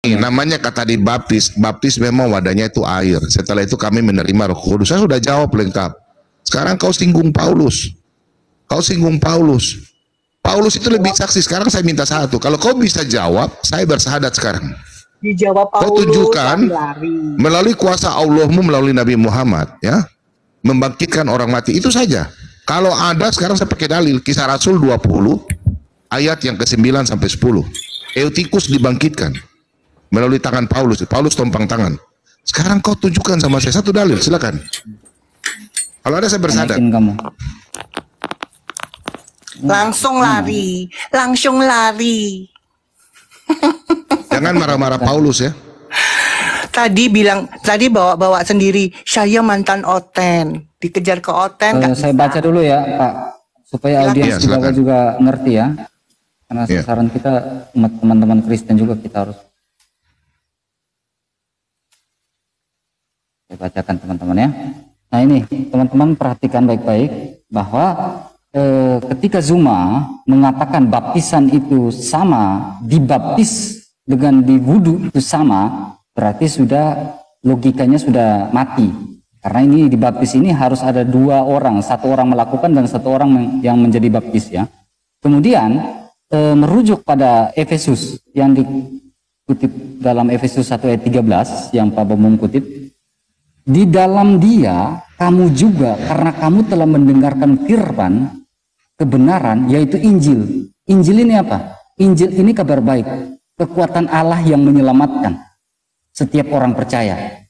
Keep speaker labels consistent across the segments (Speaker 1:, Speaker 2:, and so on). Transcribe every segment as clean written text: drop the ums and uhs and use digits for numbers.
Speaker 1: namanya kata dibaptis. Baptis memang wadahnya itu air. Setelah itu kami menerima Roh Kudus. Saya sudah jawab lengkap. Sekarang kau singgung Paulus. Kau singgung Paulus. Paulus itu lebih saksi. Sekarang saya minta satu. Kalau kau bisa jawab, saya bersahadat sekarang.
Speaker 2: Dijawab Paulus.
Speaker 1: Kau tunjukkan melalui kuasa Allahmu melalui Nabi Muhammad, ya, membangkitkan orang mati. Itu saja. Kalau ada, sekarang saya pakai dalil Kisah Rasul 20 ayat yang ke-9 sampai 10. Eutikus dibangkitkan melalui tangan Paulus. Paulus tompang tangan. Sekarang kau tunjukkan sama saya satu dalil, silakan. Kalau ada saya bersahadat.
Speaker 2: Langsung lari, langsung lari.
Speaker 1: Jangan marah-marah Paulus ya.
Speaker 2: Tadi bawa sendiri, saya mantan Oten, dikejar ke Oten.
Speaker 3: Saya baca dulu ya Pak, supaya audiens juga ngerti ya. Karena sasaran kita teman-teman Kristen juga, kita harus. Saya bacakan teman-teman ya. Nah ini teman-teman perhatikan baik-baik bahwa ketika Zuma mengatakan baptisan itu sama, dibaptis dengan diwudu itu sama, berarti sudah logikanya sudah mati. Karena ini dibaptis ini harus ada dua orang, satu orang melakukan dan satu orang yang menjadi baptis ya. Kemudian merujuk pada Efesus yang dikutip dalam Efesus 1 ayat 13 yang Pak Bambang kutip, di dalam Dia kamu juga karena kamu telah mendengarkan firman kebenaran, yaitu Injil. Injil ini apa? Injil ini kabar baik, kekuatan Allah yang menyelamatkan setiap orang percaya.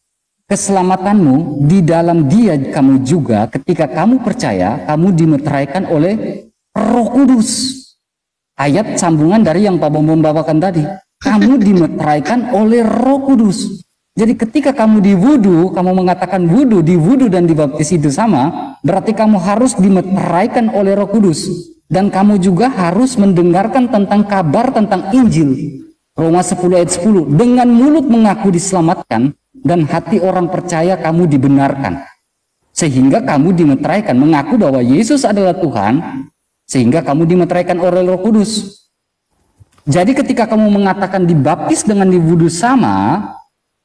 Speaker 3: Keselamatanmu di dalam Dia kamu juga ketika kamu percaya, kamu dimeteraikan oleh Roh Kudus. Ayat sambungan dari yang Pak Bambang bawakan tadi. Kamu dimeteraikan oleh Roh Kudus. Jadi ketika kamu diwudu, kamu mengatakan wudu, diwudu dan dibaptis itu sama, berarti kamu harus dimeteraikan oleh Roh Kudus. Dan kamu juga harus mendengarkan tentang kabar tentang Injil. Roma 10 ayat 10. Dengan mulut mengaku diselamatkan dan hati orang percaya kamu dibenarkan. Sehingga kamu dimeteraikan, mengaku bahwa Yesus adalah Tuhan, sehingga kamu dimeteraikan oleh Roh Kudus. Jadi ketika kamu mengatakan dibaptis dengan diwudu sama,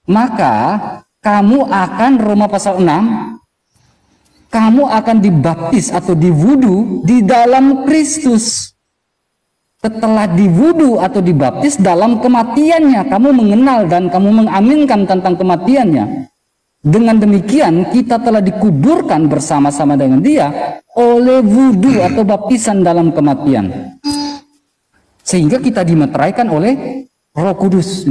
Speaker 3: maka kamu akan, Roma pasal 6, kamu akan dibaptis atau diwudu di dalam Kristus. Setelah diwudu atau dibaptis dalam kematiannya, kamu mengenal dan kamu mengaminkan tentang kematiannya. Dengan demikian kita telah dikuburkan bersama-sama dengan Dia oleh wudu atau baptisan dalam kematian. Sehingga kita dimeteraikan oleh Roh Kudus.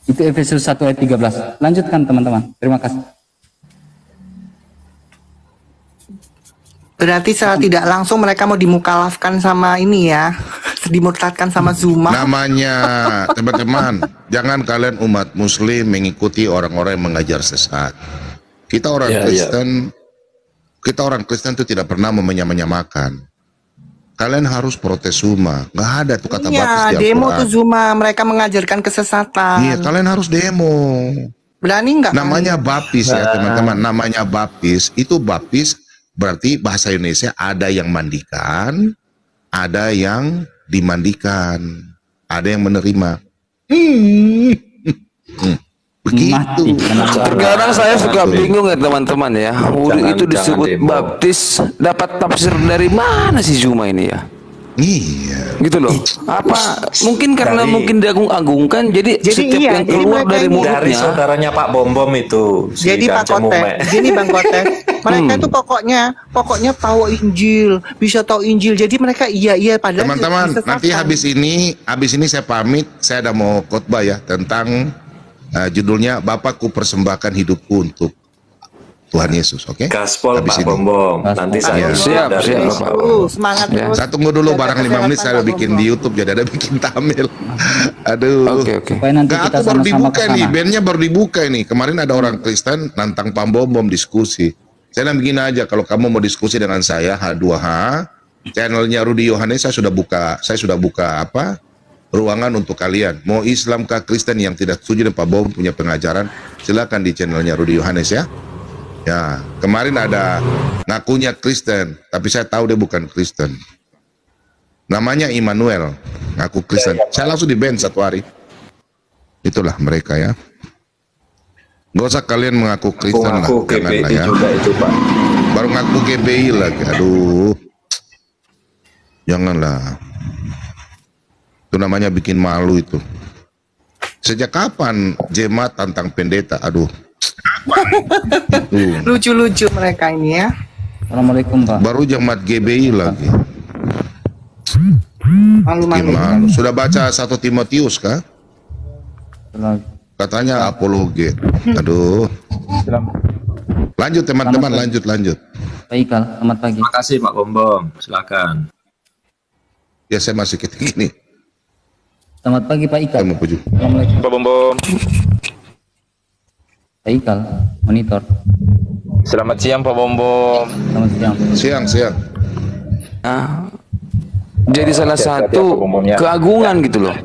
Speaker 3: Itu Efesus 1 ayat 13. Lanjutkan teman-teman. Terima kasih.
Speaker 2: Berarti secara tidak langsung mereka mau dimukalafkan sama ini ya. Dimurtadkan sama Zuma.
Speaker 1: Namanya teman-teman, jangan kalian umat muslim mengikuti orang-orang yang mengajar sesat. Kita orang Kristen, kita orang Kristen itu tidak pernah menyamakan. Kalian harus protes Zuma. Nggak ada tuh kata baptis di Al-Quran.
Speaker 2: Demo tuh Zuma, mereka mengajarkan kesesatan.
Speaker 1: Iya, kalian harus demo.
Speaker 2: Berani nggak?
Speaker 1: Namanya baptis ya teman-teman. Namanya baptis, itu baptis berarti bahasa Indonesia ada yang mandikan, ada yang dimandikan, ada yang menerima. Begitu.
Speaker 4: Sekarang saya suka bingung ya teman-teman ya. Wudu itu disebut baptis, dapat tafsir dari mana sih Zuma ini ya?
Speaker 1: Iya.
Speaker 4: Gitu loh. Apa mungkin karena mungkin diagung-agungkan, jadi setiap yang keluar dari mulutnya.
Speaker 5: Dari saudaranya Pak Bom itu.
Speaker 2: Jadi Pak Kotes, gini Bang Kotes, mereka itu pokoknya tahu Injil, bisa tahu Injil. Jadi mereka iya padahal.
Speaker 1: Teman-teman, nanti habis ini saya pamit, saya ada mau khotbah ya tentang judulnya Bapakku persembahkan hidupku untuk Tuhan Yesus, oke?
Speaker 5: Gaspol Pak Bom. Nanti saya
Speaker 4: siap.
Speaker 2: Semangat terus.
Speaker 1: Saya tunggu dulu barang 5 menit saya bikin di YouTube, jadi ada bikin thumbnail. Aduh.
Speaker 4: Oke.
Speaker 1: Nggak, aku baru dibuka nih, bandnya baru dibuka ini. Kemarin ada orang Kristen nantang Pak Bom diskusi. Saya bilang begini aja, kalau kamu mau diskusi dengan saya H2H, channelnya Rudy Yohanes saya sudah buka apa? Ruangan untuk kalian. Mau Islam kah Kristen yang tidak setuju dengan Pak Bom punya pengajaran, silakan di channelnya Rudy Yohanes ya. Ya, kemarin ada ngakunya Kristen, tapi saya tahu dia bukan Kristen. Namanya Immanuel. ngaku Kristen. Saya langsung di ban 1 hari. Itulah mereka ya. Gak usah kalian mengaku Kristen lah,
Speaker 5: Ngaku
Speaker 1: janganlah
Speaker 5: GPI
Speaker 1: ya.
Speaker 5: juga itu Pak.
Speaker 1: Baru ngaku GPI lagi, aduh. Janganlah. Itu namanya bikin malu itu. Sejak kapan jemaat tantang pendeta? Aduh.
Speaker 2: Lucu-lucu mereka ini ya.
Speaker 3: Assalamualaikum Pak.
Speaker 1: Baru jemaat GBI lagi.
Speaker 2: Malu-malu.
Speaker 1: Gimana? Sudah baca 1 Timotius kah? Katanya apologet. Aduh. Lanjut teman-teman, lanjut.
Speaker 3: Pak Ikal, selamat pagi.
Speaker 5: Terima kasih Pak Bombom. Silakan.
Speaker 1: Ya saya masih gini.
Speaker 3: Selamat pagi Pak Ikal.
Speaker 1: Saya mau pujuk.
Speaker 3: Assalamualaikum.
Speaker 6: Pak Bombom.
Speaker 3: Pak Ikal, monitor.
Speaker 6: Selamat siang Pak Bombom.
Speaker 3: Selamat siang.
Speaker 1: Siang.
Speaker 4: Nah, jadi salah
Speaker 6: Hati-hati
Speaker 4: satu
Speaker 6: apa ngomongnya.
Speaker 4: keagungan gitu loh.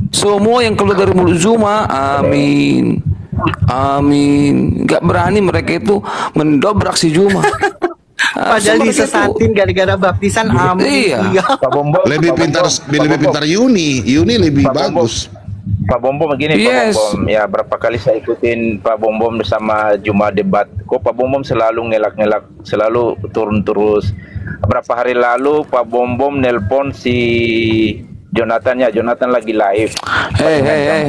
Speaker 4: Semua yang keluar dari mulut Zuma, amin, amin. Gak berani mereka itu mendobrak si Zuma.
Speaker 2: Padahal disesatin gara-gara baptisan. Amin.
Speaker 4: Iya.
Speaker 6: Pak Bombom.
Speaker 1: Lebih pintar Yuni lebih
Speaker 6: Pak Bombom.
Speaker 1: bagus.
Speaker 6: Pak Bombom begini
Speaker 4: Yes.
Speaker 6: Pak Bombom. Ya berapa kali saya ikutin Pak Bombom bersama Juma debat. Kok Pak Bombom selalu ngelak-ngelak, selalu turun terus. Berapa hari lalu Pak Bombom nelpon si Jonathan lagi live.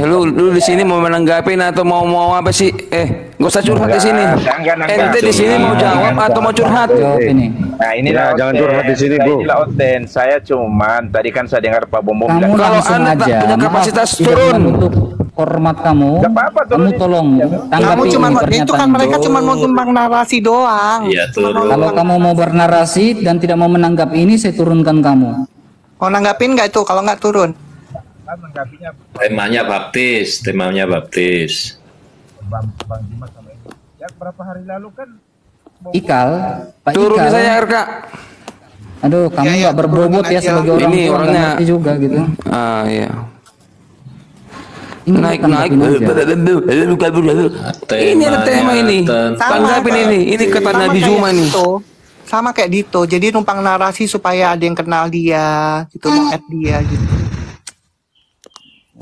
Speaker 4: Lu di sini mau menanggapi atau mau apa sih? Gak usah curhat di sini.
Speaker 6: Enggak.
Speaker 4: Ente di sini mau jawab atau mau curhat?
Speaker 3: Jawab ini.
Speaker 6: Nah inilah
Speaker 5: Jangan curhat di sini, Bu.
Speaker 6: Inilah Oten. Saya cuman tadi kan saya dengar Pak Bombom
Speaker 3: Kamu
Speaker 6: bilang,
Speaker 4: Kalau
Speaker 3: langsung
Speaker 4: Anda tak
Speaker 3: aja.
Speaker 4: punya
Speaker 3: Maaf,
Speaker 4: kapasitas,
Speaker 3: tidak
Speaker 4: turun.
Speaker 3: menutup hormat kamu.
Speaker 6: Gak apa-apa,
Speaker 3: Kamu
Speaker 6: turunin.
Speaker 3: tolong
Speaker 2: Kamu
Speaker 3: tanggapi
Speaker 2: cuma
Speaker 3: ini
Speaker 2: itu kan
Speaker 3: pernyataan.
Speaker 2: mereka cuma mau numpang narasi doang.
Speaker 5: Iya, turun.
Speaker 3: Kalau kamu mau bernarasi dan tidak mau menanggapi ini, saya turunkan kamu.
Speaker 2: Mau nanggapin nggak itu kalau nggak turun?
Speaker 5: Temanya baptis.
Speaker 3: Ikal, Pak
Speaker 4: Turun
Speaker 3: Ikal.
Speaker 4: saya RK.
Speaker 3: Aduh, kamu
Speaker 2: Ya,
Speaker 3: nggak berbobot ya
Speaker 2: turunin aja.
Speaker 3: sebagai orang
Speaker 4: Ini
Speaker 3: tua, nggak
Speaker 4: orangnya.
Speaker 3: ngerti juga gitu.
Speaker 4: Iya.
Speaker 3: Ini
Speaker 4: Naik.
Speaker 3: tanggapin aja.
Speaker 4: Ini ada tema ini. Tanggapin ini. Ini kata
Speaker 2: Sama
Speaker 4: Nabi
Speaker 2: kayak
Speaker 4: Zuma nih.
Speaker 2: Dito. Sama kayak Dito. Jadi numpang narasi supaya ada yang kenal dia, gitu, mau add dia gitu.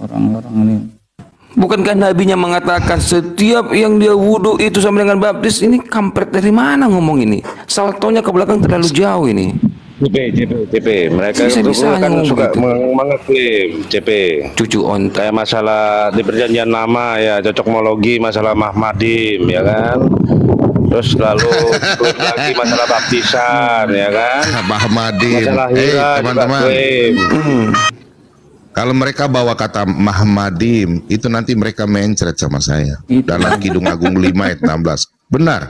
Speaker 3: Orang-orang ini.
Speaker 4: Bukankah nabinya mengatakan setiap yang dia wudhu itu sama dengan baptis? Ini kampret dari mana ngomong ini? Saltonya ke belakang terlalu jauh ini.
Speaker 5: CP. Mereka
Speaker 4: Bisa-bisanya
Speaker 5: kan
Speaker 4: ngomong
Speaker 5: suka
Speaker 4: begitu.
Speaker 5: mengeklaim CP.
Speaker 4: Cucu onta.
Speaker 5: Kayak masalah di perjanjian lama ya, cocokmologi masalah Mahmadim ya kan. Terus lalu lagi masalah baptisan ya kan.
Speaker 1: Mahmadim.
Speaker 5: Masalah hira juga
Speaker 1: Teman-teman.
Speaker 5: klaim.
Speaker 1: Kalau mereka bawa kata Mahmadim, itu nanti mereka mencret sama saya.
Speaker 3: Itu.
Speaker 1: Dalam Kidung Agung 5 ayat 16. Benar.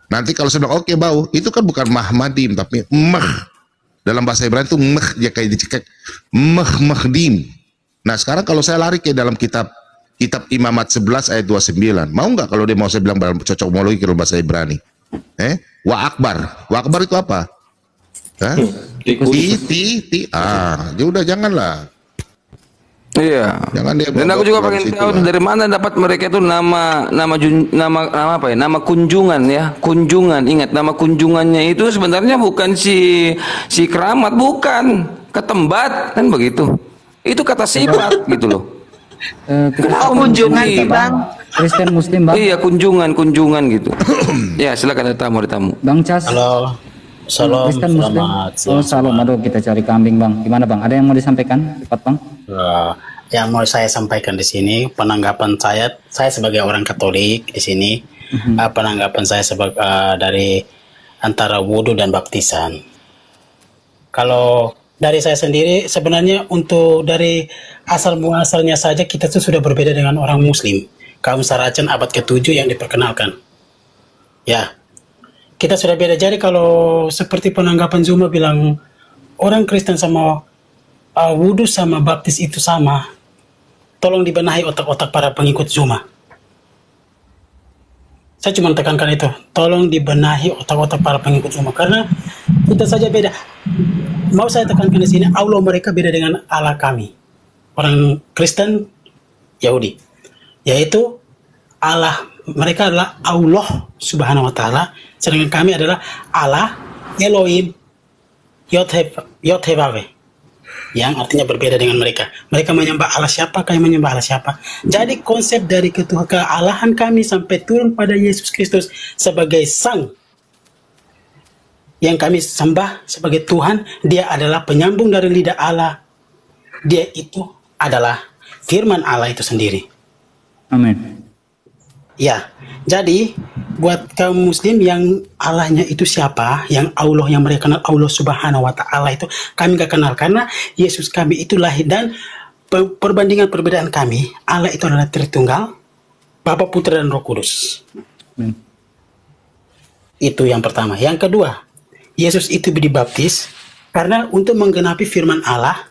Speaker 1: Nanti kalau saya bilang, oke bau, itu kan bukan Mahmadim, tapi dalam bahasa Ibrani itu ya kayak dicekek. Mahdim. Nah sekarang kalau saya lari ke dalam kitab Imamat 11 ayat 29. Mau nggak kalau dia mau saya bilang cocokmologi kalau bahasa Ibrani? Wa akbar. Wa akbar itu apa? Hah? Ya udah janganlah.
Speaker 4: Iya.
Speaker 1: Jangan dia
Speaker 4: Dan aku juga pengen tahu dari mana dapat mereka itu nama apa ya? Nama kunjungan ya. Kunjungan. Ingat nama kunjungannya itu sebenarnya bukan si keramat, bukan. Ketembat kan begitu. Itu kata sifat gitu loh.
Speaker 2: Oh, kunjungan sih, Bang.
Speaker 3: Kristen Muslim, Bang.
Speaker 4: Iya, kunjungan gitu. Ya, silakan ada tamu.
Speaker 3: Bang Cas.
Speaker 7: Halo, salam,
Speaker 3: Kristen Muslim.
Speaker 7: selamat
Speaker 3: Oh, salam. Aduh, kita cari kambing, Bang. Gimana, Bang? Ada yang mau disampaikan? Cepat, Bang.
Speaker 7: Yang mau saya sampaikan di sini, penanggapan saya sebagai orang Katolik di sini, penanggapan saya sebagai dari antara wudhu dan baptisan. Kalau dari saya sendiri, sebenarnya untuk dari asal muasalnya saja kita tuh sudah berbeda dengan orang Muslim. Kaum Saracen abad ke-7 yang diperkenalkan. Ya, kita sudah beda. Jadi kalau seperti penanggapan Zuma bilang orang Kristen sama wudhu sama baptis itu sama, tolong dibenahi otak-otak para pengikut Zuma. Saya cuma tekankan itu, tolong dibenahi otak-otak para pengikut Zuma karena kita saja beda. Mau saya tekankan di sini, Allah mereka beda dengan Allah kami. Orang Kristen, Yahudi, yaitu Allah mereka adalah Allah Subhanahu Wa Taala, sedangkan kami adalah Allah Elohim Yod-Heh-Vaveh. yang artinya berbeda dengan mereka. Mereka menyembah Allah siapa, kami menyembah Allah siapa. Jadi konsep dari kealahan kami sampai turun pada Yesus Kristus sebagai Sang yang kami sembah sebagai Tuhan, dia adalah penyambung dari lidah Allah. Dia itu adalah firman Allah itu sendiri.
Speaker 3: Amin.
Speaker 7: Ya, jadi buat kaum muslim yang Allahnya itu siapa, yang Allah yang mereka kenal Allah Subhanahu wa Ta'ala itu kami gak kenal, karena Yesus kami itu lahir, dan perbandingan perbedaan kami, Allah itu adalah Tritunggal, Bapa, Putra dan Roh Kudus. Itu yang pertama. Yang kedua, Yesus itu dibaptis karena untuk menggenapi firman Allah